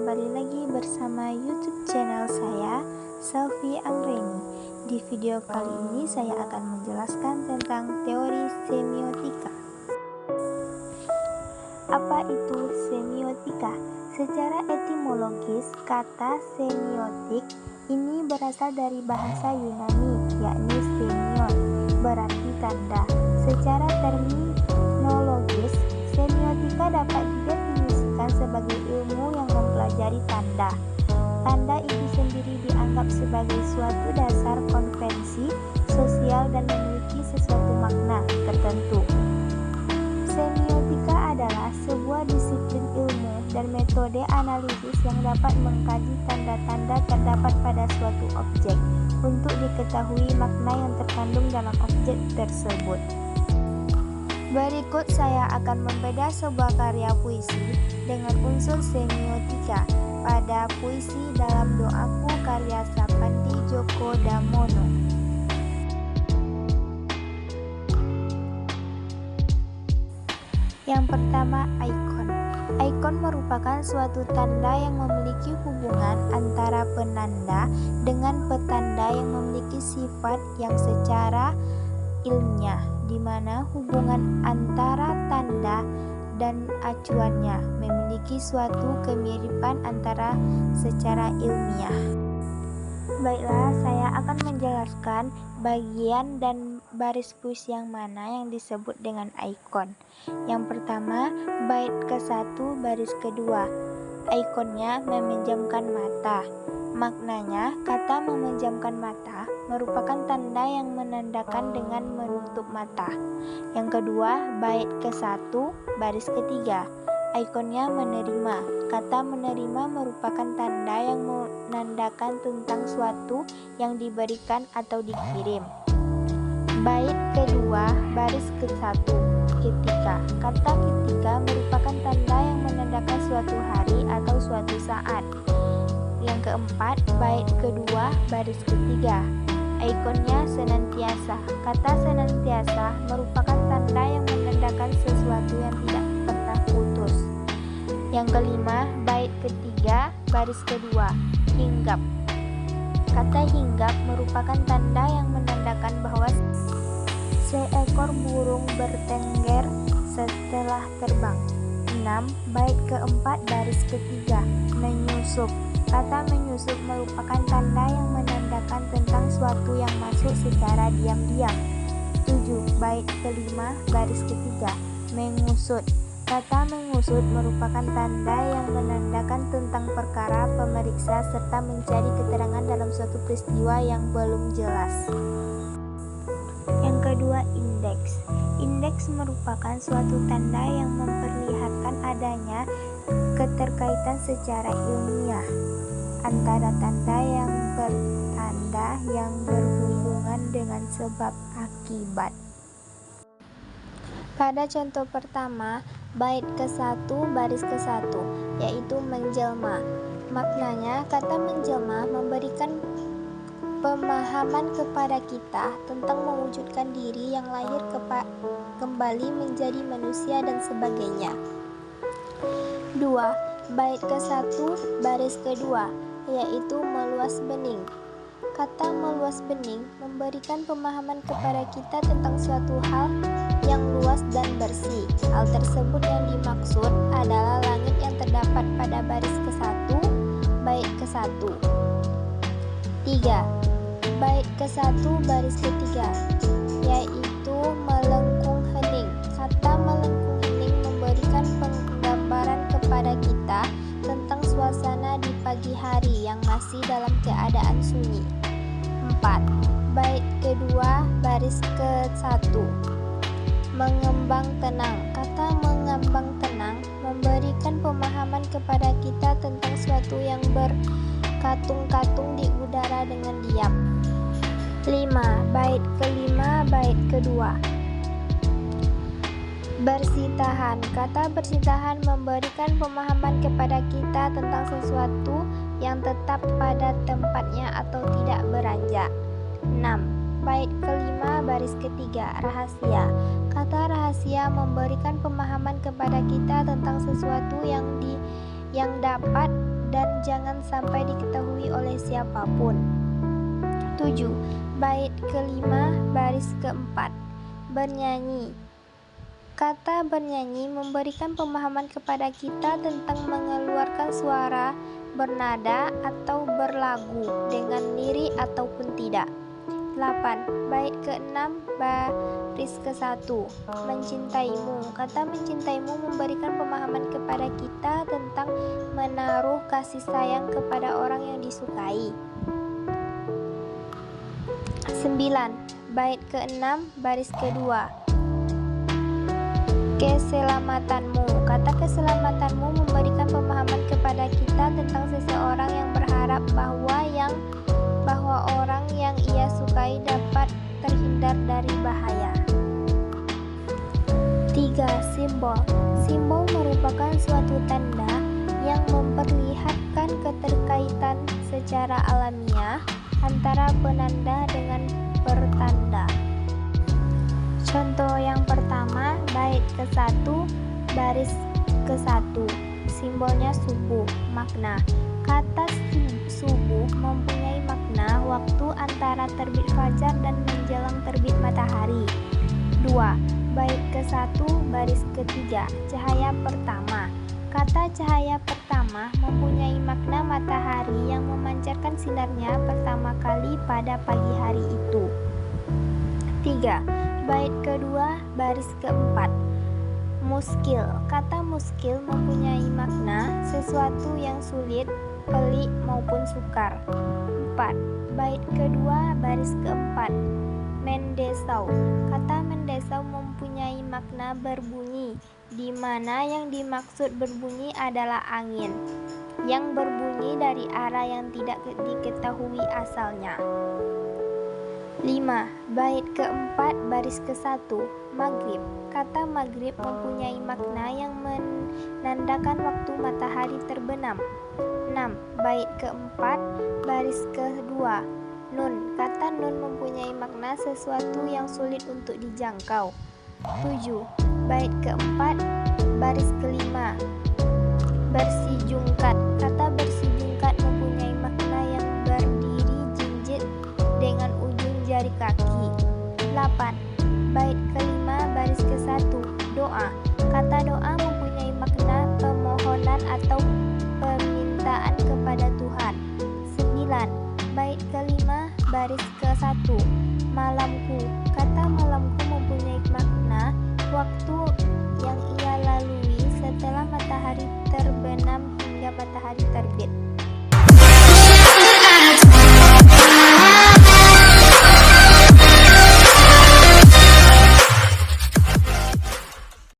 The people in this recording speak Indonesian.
kembali lagi bersama YouTube channel saya, Selvi Anggreni. Di video kali ini saya akan menjelaskan tentang teori semiotika. Apa itu semiotika? Secara etimologis, kata semiotik ini berasal dari bahasa Yunani, yakni semion, berarti tanda. Secara terminologis, semiotika dapat didefinisikan sebagai ilmu yang mempelajari tanda. Tanda itu sendiri dianggap sebagai suatu dasar konvensi sosial dan memiliki sesuatu makna tertentu. Semiotika adalah sebuah disiplin ilmu dan metode analisis yang dapat mengkaji tanda-tanda terdapat pada suatu objek untuk diketahui makna yang terkandung dalam objek tersebut. Berikut saya akan membedah sebuah karya puisi dengan unsur semiotika pada puisi dalam doaku karya Sapandi Djoko Damono. Yang pertama, ikon. Ikon merupakan suatu tanda yang memiliki hubungan antara penanda dengan petanda yang memiliki sifat yang secara ilmiah, di mana hubungan antara tanda dan acuannya memiliki suatu kemiripan antara secara ilmiah. Baiklah, saya akan menjelaskan bagian dan baris puisi yang mana yang disebut dengan ikon. Yang pertama, bait ke-1 baris kedua. Ikonnya memejamkan mata. Maknanya, kata memejamkan mata merupakan tanda yang menandakan dengan menutup mata. Yang kedua, bait ke-1 baris ketiga. Ikonnya menerima. Kata menerima merupakan tanda yang menandakan tentang suatu yang diberikan atau dikirim. Bait kedua baris ke-1, ketika. Kata ketika merupakan tanda yang menandakan suatu hari atau suatu saat. Yang keempat, bait kedua baris ketiga. Ikonnya senantiasa. Kata senantiasa merupakan tanda yang menandakan sesuatu yang tidak pernah putus. Yang kelima, bait ketiga baris kedua, hinggap. Kata hinggap merupakan tanda yang menandakan bahwa seekor burung bertengger setelah terbang. 6. Bait keempat baris ketiga, menyusup. Kata menyusup merupakan tanda yang menandakan tentang suatu yang masuk secara diam-diam. 7. Bait kelima baris ketiga, mengusut. Kata mengusut merupakan tanda yang menandakan tentang perkara pemeriksa serta mencari keterangan dalam suatu peristiwa yang belum jelas. Yang kedua, indeks. Indeks merupakan suatu tanda yang memperlihatkan adanya keterkaitan secara ilmiah antara tanda yang bertanda yang berhubungan dengan sebab akibat. Pada contoh pertama, bait ke-1 baris ke-1, yaitu menjelma. Maknanya, kata menjelma memberikan pemahaman kepada kita tentang mewujudkan diri yang lahir kembali menjadi manusia dan sebagainya. 2. Bait ke-1 baris kedua, yaitu meluas bening. Kata meluas bening memberikan pemahaman kepada kita tentang suatu hal yang luas dan bersih. Hal tersebut yang dimaksud adalah langit yang terdapat pada baris ke-1, bait ke-1. 3. Bait ke-1 baris ketiga, yaitu melengkung hening. Kata melengkung hening memberikan penggambaran kepada kita tentang suasana di pagi hari yang masih dalam keadaan sunyi. 4. Bait kedua baris ke-1, mengembang tenang. Kata mengembang tenang memberikan pemahaman kepada kita tentang suatu yang berkatung-katung di udara dengan diam. 5. Bait kelima bait kedua, bersitahan. Kata bersitahan memberikan pemahaman kepada kita tentang sesuatu yang tetap pada tempatnya atau tidak beranjak. 6. Bait kelima baris ketiga, rahasia. Kata rahasia memberikan pemahaman kepada kita tentang sesuatu yang dapat dan jangan sampai diketahui oleh siapapun. 7. Bait kelima baris keempat. Bernyanyi. Kata bernyanyi memberikan pemahaman kepada kita tentang mengeluarkan suara bernada atau berlagu dengan lirik ataupun tidak. 8. Bait keenam baris ke-1. Mencintaimu. Kata mencintaimu memberikan pemahaman kepada kita tentang menaruh kasih sayang kepada orang yang disukai. 9. Bait keenam baris kedua. Keselamatanmu. Kata keselamatanmu memberikan pemahaman kepada kita tentang seseorang yang berharap bahwa orang yang ia sukai dapat terhindar dari bahaya. 3. Simbol. Simbol merupakan suatu tanda yang memperlihatkan keterkaitan secara alamiah antara penanda dengan pertanda. Contoh yang pertama, bait ke-1 baris ke-1. Simbolnya subuh. Makna. Kata subuh mempunyai makna waktu antara terbit fajar dan menjelang terbit matahari. 2. Bait ke-1 baris ke-3. Cahaya pertama. Kata cahaya pertama mempunyai makna matahari yang memancarkan sinarnya pertama kali pada pagi hari itu. 3. Bait kedua baris keempat. Muskil. Kata muskil mempunyai makna sesuatu yang sulit, pelik maupun sukar. 4. Bait kedua baris keempat. Mendesau. Kata mendesau mempunyai makna berbunyi, di mana yang dimaksud berbunyi adalah angin yang berbunyi dari arah yang tidak diketahui asalnya. 5. Bait keempat baris ke-1. Maghrib. Kata maghrib mempunyai makna yang menandakan waktu matahari terbenam. 6. Bait keempat baris kedua. Nun. Kata nun mempunyai makna sesuatu yang sulit untuk dijangkau. 7. Bait keempat baris kelima. Bersijungkat. Kata bersijungkat mempunyai makna yang berdiri jinjit dengan ujung jari kaki. 8. Bait kelima baris ke-1. Doa. Kata doa mempunyai makna permohonan atau permintaan kepada Tuhan. 9. Bait kelima baris ke-1. Malamku. Kata malamku mempunyai makna waktu